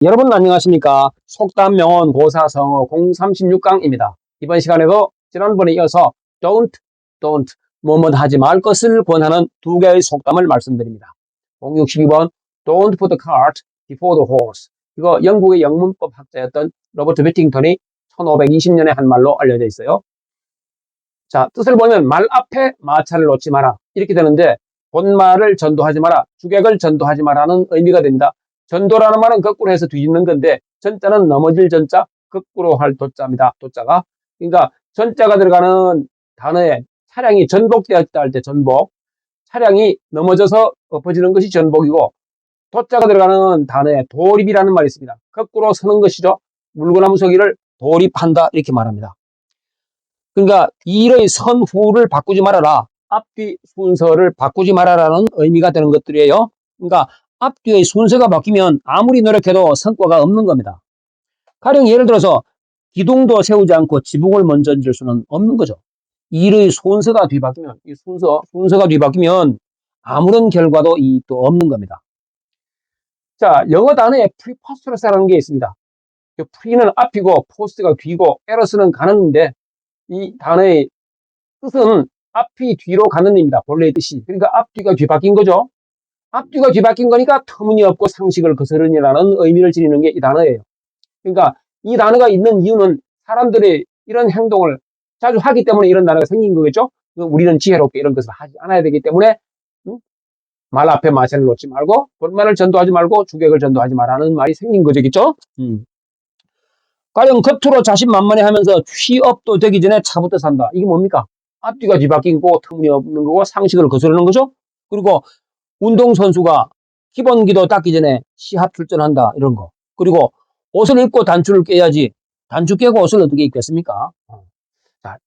여러분 안녕하십니까? 속담 명언 고사성어 036강입니다. 이번 시간에도 지난번에 이어서 don't 뭐뭐 하지 말 것을 권하는 두 개의 속담을 말씀드립니다. 062번 Don't put the cart before the horse. 이거 영국의 영문법 학자였던 로버트 배팅턴이 1520년에 한 말로 알려져 있어요. 자, 뜻을 보면 말 앞에 마차를 놓지 마라 이렇게 되는데 본말을 전도하지 마라, 주객을 전도하지 마라는 의미가 됩니다. 전도라는 말은 거꾸로 해서 뒤집는 건데 전자는 넘어질 전자, 거꾸로 할 도자입니다. 도자가. 그러니까 전자가 들어가는 단어에 차량이 전복되었다 할 때 전복, 차량이 넘어져서 엎어지는 것이 전복이고, 도자가 들어가는 단어에 도립이라는 말이 있습니다. 거꾸로 서는 것이죠. 물구나무 서기를 도립한다 이렇게 말합니다. 그러니까 일의 선후를 바꾸지 말아라, 앞뒤 순서를 바꾸지 말아라는 의미가 되는 것들이에요. 그러니까 앞뒤의 순서가 바뀌면 아무리 노력해도 성과가 없는 겁니다. 가령 예를 들어서 기둥도 세우지 않고 지붕을 먼저 얹을 수는 없는 거죠. 일의 순서가 뒤바뀌면, 이 순서가 뒤바뀌면 아무런 결과도 이익도 없는 겁니다. 자, 영어 단어에 preposterous라는 게 있습니다. pre는 앞이고 post가 뒤고 erous는 가는데, 이 단어의 뜻은 앞이 뒤로 가는 입니다. 본래의 뜻이. 그러니까 앞뒤가 뒤바뀐 거죠. 앞뒤가 뒤바뀐 거니까 터무니없고 상식을 거스르니라는 의미를 지니는 게 이 단어예요. 그러니까 이 단어가 있는 이유는 사람들이 이런 행동을 자주 하기 때문에 이런 단어가 생긴 거겠죠. 우리는 지혜롭게 이런 것을 하지 않아야 되기 때문에 말 앞에 마차를 놓지 말고 본말을 전도하지 말고 주객을 전도하지 말라는 말이 생긴 거죠. 가령 겉으로 자신만만해 하면서 취업도 되기 전에 차부터 산다. 이게 뭡니까? 앞뒤가 뒤바뀐 거고 터무니없는 거고 상식을 거스르는 거죠. 그리고 운동선수가 기본기도 닦기 전에 시합 출전한다 이런 거. 그리고 옷을 입고 단추를 깨야지 단추 깨고 옷을 어떻게 입겠습니까? 자,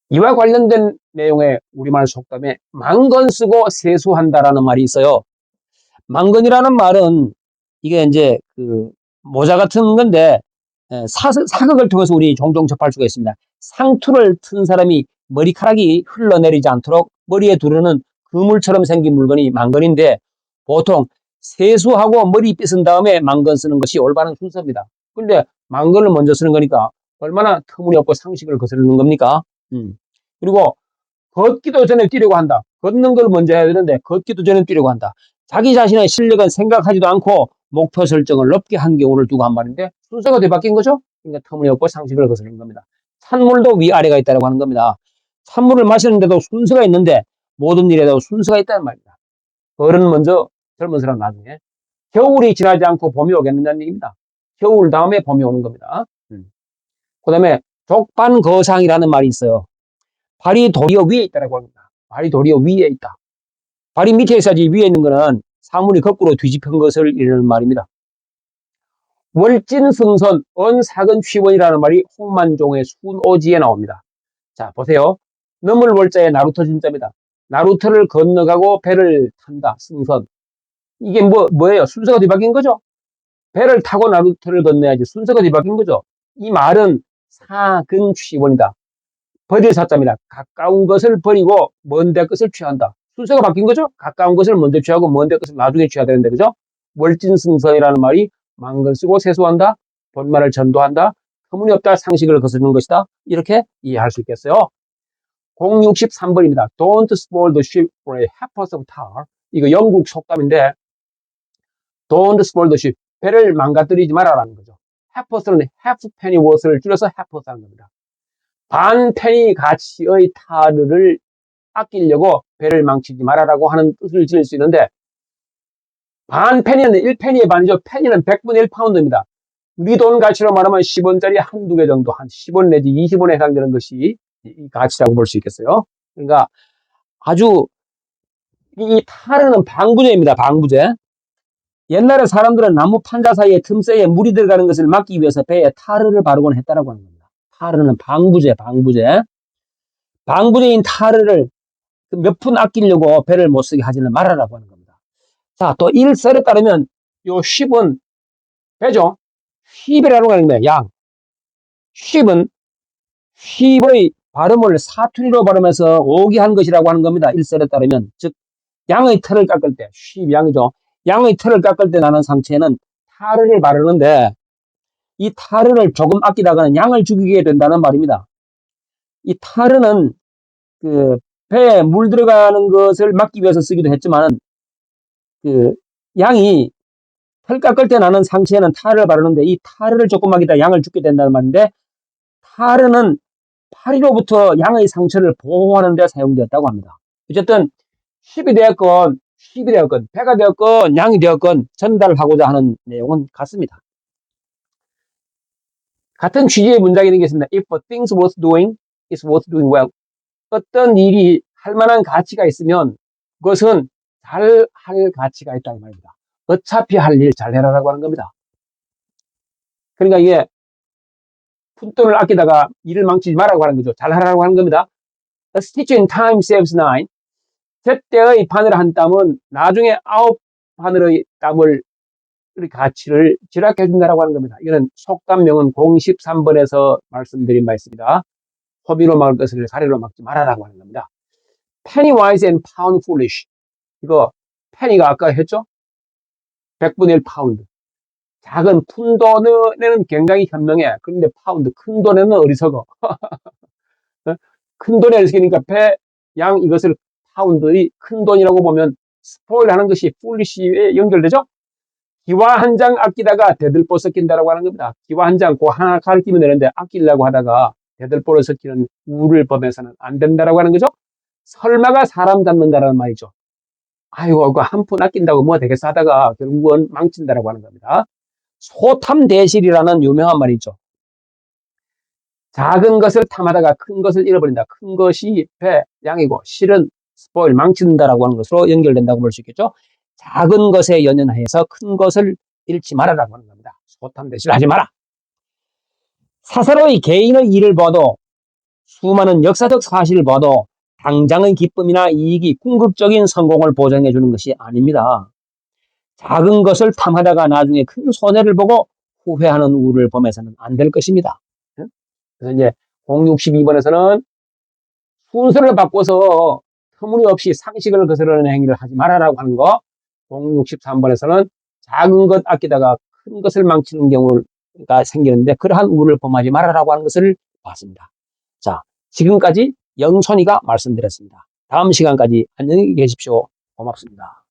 이와 관련된 내용의 우리말 속담에 망건 쓰고 세수한다라는 말이 있어요. 망건이라는 말은 이게 이제 그 모자 같은 건데 사극을 통해서 우리 종종 접할 수가 있습니다. 상투를 튼 사람이 머리카락이 흘러내리지 않도록 머리에 두르는 그물처럼 생긴 물건이 망건인데, 보통 세수하고 머리 빗은 다음에 망건 쓰는 것이 올바른 순서입니다. 근데 망건을 먼저 쓰는 거니까 얼마나 터무니없고 상식을 거스르는 겁니까? 그리고 걷기도 전에 뛰려고 한다. 걷는 걸 먼저 해야 되는데 걷기도 전에 뛰려고 한다. 자기 자신의 실력은 생각하지도 않고 목표 설정을 높게 한 경우를 두고 한 말인데 순서가 뒤바뀐 거죠. 그러니까 터무니없고 상식을 거스르는 겁니다. 찬물도 위아래가 있다고 하는 겁니다. 찬물을 마시는데도 순서가 있는데 모든 일에도 순서가 있다는 말입니다. 어른 먼저, 젊은 사람 나중에. 겨울이 지나지 않고 봄이 오겠느냐는 얘기입니다. 겨울 다음에 봄이 오는 겁니다. 그 다음에 족반거상이라는 말이 있어요. 발이 도리어 위에 있다고 합니다. 발이 도리어 위에 있다. 발이 밑에 있어야지 위에 있는 거는 사물이 거꾸로 뒤집힌 것을 이르는 말입니다. 월진승선 언사근취원이라는 말이 홍만종의 순오지에 나옵니다. 자, 보세요. 넘을 월자에 나루터 진자입니다. 나루터를 건너가고 배를 탄다. 승선. 이게 뭐예요? 순서가 뒤바뀐 거죠? 배를 타고 나루터를 건너야지 순서가 뒤바뀐 거죠? 이 말은 사근취원이다. 버릴 사자입니다. 가까운 것을 버리고 먼데 것을 취한다. 순서가 바뀐 거죠? 가까운 것을 먼저 취하고 먼데 것을 나중에 취해야 되는데, 그죠? 월진승선이라는 말이 망건 쓰고 세수한다, 본말을 전도한다, 터무니없다, 상식을 거스르는 것이다. 이렇게 이해할 수 있겠어요. 063번입니다. Don't spoil the ship for a ha'porth of tar. 이거 영국 속담인데, Don't spoil the ship. 배를 망가뜨리지 말아라는 거죠. ha'porth는 halfpenny worth를 줄여서 ha'porth 하는 겁니다. 반 페니 가치의 타르를 아끼려고 배를 망치지 말아라고 하는 뜻을 지을 수 있는데, 반 페니는 1페니의 반이죠. 페니는 100분의 1파운드입니다. 우리 돈 가치로 말하면 10원짜리 한두 개 정도, 한 10원 내지 20원에 해당되는 것이 이 가치라고 볼 수 있겠어요. 그러니까 아주 이 타르는 방부제입니다. 방부제. 옛날에 사람들은 나무 판자 사이에 틈새에 물이 들어가는 것을 막기 위해서 배에 타르를 바르곤 했다라고 하는 겁니다. 타르는 방부제. 방부제인 타르를 몇 푼 아끼려고 배를 못 쓰게 하지는 말아라고 하는 겁니다. 자, 또 일설에 따르면 요 쉽은 배죠. 쉽이라고 하는 거예요. 양. 쉽은 쉽의 발음을 사투리로 발음해서 오기한 것이라고 하는 겁니다. 일설에 따르면. 즉 양의 털을 깎을 때, 쉽 양이죠. 양의 털을 깎을 때 나는 상처에는 타르를 바르는데 이 타르를 조금 아끼다가는 양을 죽이게 된다는 말입니다. 이 타르는 그 배에 물 들어가는 것을 막기 위해서 쓰기도 했지만 그 양이 털 깎을 때 나는 상처에는 타르를 바르는데 이 타르를 조금 아끼다 양을 죽게 된다는 말인데 타르는 파리로부터 양의 상처를 보호하는 데 사용되었다고 합니다. 어쨌든 쉽이 되었건 쉽이 되었건 배가 되었건 양이 되었건 전달하고자 하는 내용은 같습니다. 같은 취지의 문장이 되겠습니다. If a thing's worth doing, it's worth doing well. 어떤 일이 할 만한 가치가 있으면 그것은 잘 할 가치가 있다는 말입니다. 어차피 할 일 잘해라라고 하는 겁니다. 그러니까 이게 푼돈을 아끼다가 일을 망치지 말라고 하는 거죠. 잘하라고 하는 겁니다. A stitch in time saves nine. 제때의 바늘 한 땀은 나중에 9바늘의 땀을 가치를 지락해 준다라고 하는 겁니다. 이거는 속담명은 013번에서 말씀드린 바 있습니다. 허비로 막을 것을 가래로 막지 말아라고 하는 겁니다. Penny wise and pound foolish. 이거 penny가 아까 했죠? 100분의 1 파운드. 작은 푼돈에는 굉장히 현명해. 그런데 파운드, 큰 돈에는 어리석어. 큰 돈에 어리석으니까 배, 양 이것을 파운드의 큰 돈이라고 보면 스포일 하는 것이 foolish에 연결되죠? 기와 한 장 아끼다가 대들보 섞인다라고 하는 겁니다. 기와 한 장, 그 하나 가리키면 되는데 아끼려고 하다가 대들보를 섞이는 우를 범해서는 안 된다라고 하는 거죠. 설마가 사람 잡는다라는 말이죠. 아이고, 그 한 푼 아낀다고 뭐 되겠어 하다가 결국은 망친다라고 하는 겁니다. 소탐대실이라는 유명한 말이 있죠. 작은 것을 탐하다가 큰 것을 잃어버린다. 큰 것이 배, 양이고 실은 스포일, 망친다라고 하는 것으로 연결된다고 볼 수 있겠죠. 작은 것에 연연하여서 큰 것을 잃지 말아라고 하는 겁니다. 소탐대실 하지 마라. 사사로이 개인의 일을 봐도 수많은 역사적 사실을 봐도 당장의 기쁨이나 이익이 궁극적인 성공을 보장해 주는 것이 아닙니다. 작은 것을 탐하다가 나중에 큰 손해를 보고 후회하는 우를 범해서는 안 될 것입니다. 그래서 이제 062번에서는 순서를 바꿔서 터무니없이 상식을 거스르는 행위를 하지 말아라고 하는 거, 063번에서는 작은 것 아끼다가 큰 것을 망치는 경우가 생기는데 그러한 우를 범하지 말아라고 하는 것을 봤습니다. 자, 지금까지 영선이가 말씀드렸습니다. 다음 시간까지 안녕히 계십시오. 고맙습니다.